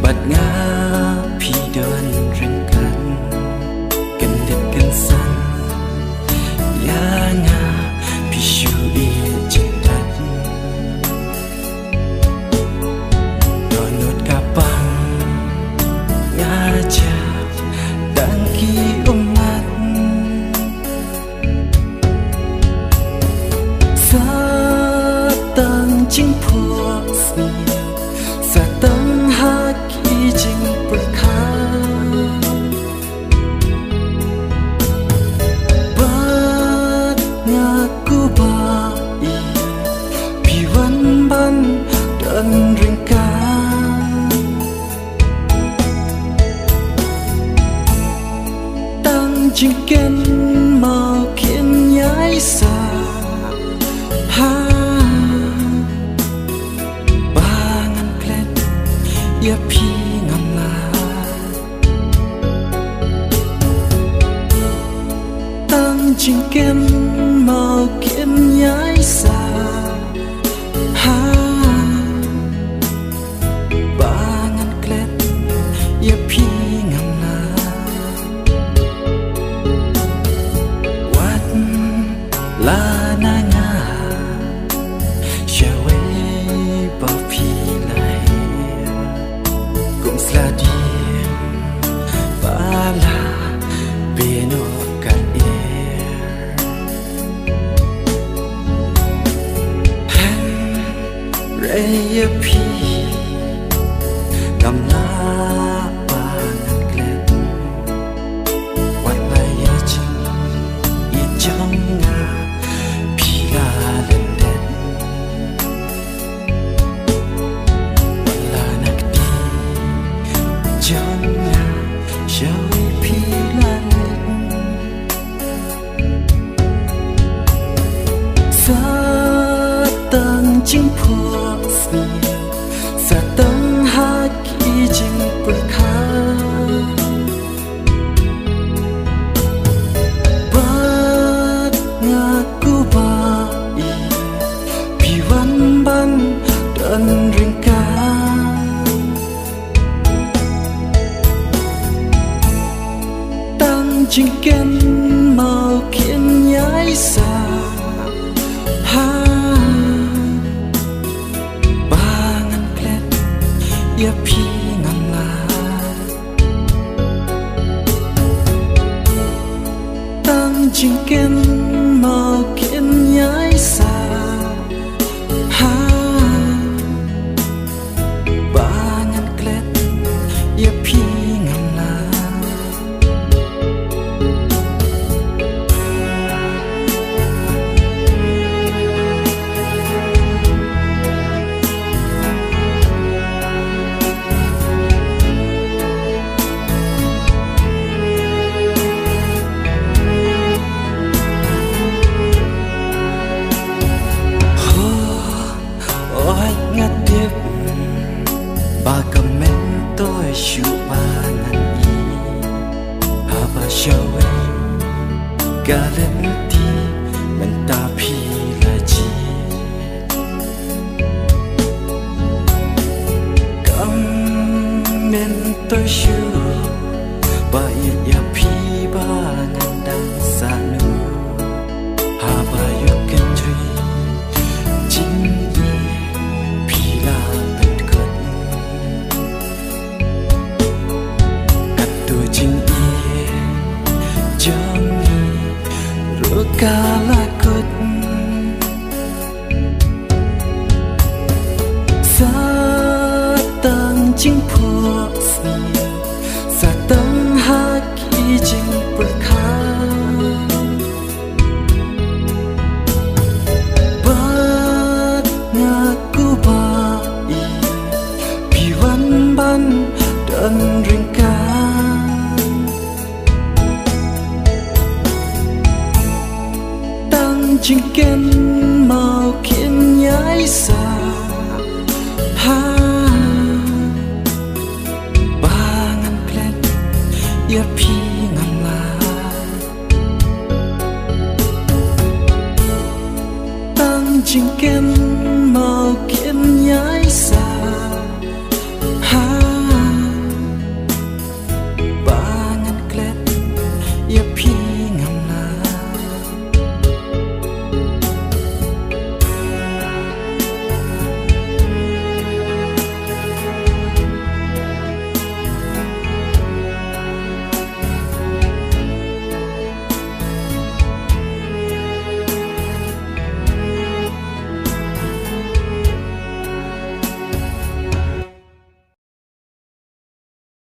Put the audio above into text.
bạt ngã phi đơn rừng cạn cần đất cần sân ya nga phi shu yên chân đất đôi nốt cả băng ngã cha đang khi ôm mắt sa tăng chính phua sa tăng ha kỳ chính bậc khá bát ngã cu ba y pi văn ban đơn rình ca tăng chính kiến màu kiến nhái xa ha ya pi ngam la tăng chính kem màu kiếm nhái xa ha ba ngàn klet ya pi ngam la wat la na nga shawe ba pi Sladim bala beno kair hen reya pi gamla panan klet wan laya ching i chang nga pi la len den wala nakdi John shall we peel sa tăng chính phua sa tăng ha kỳ chính bậc khá bát ngã cu ba y pi văn ban đơn rình ca chính kiến màu kiến nhái xa ha ba ngàn klet ya pi ngam la tăng chính kiến màu kiến nhái xa ha ba ngàn klet ya pi ngam la ba comment tôi shu ba ngàn y ha ba shawe galanti men ta phi la chi comment tôi shu ba ya phi ba ngàn dan sa nu ha ba yo can tree kalakut sa tăng chính phua sa tăng ha kỳ chính bậc khá bát ngã cu ba y pi văn ban đơn rình ca chính kiến màu kiến nhái xa ha ba ngàn klet ya pi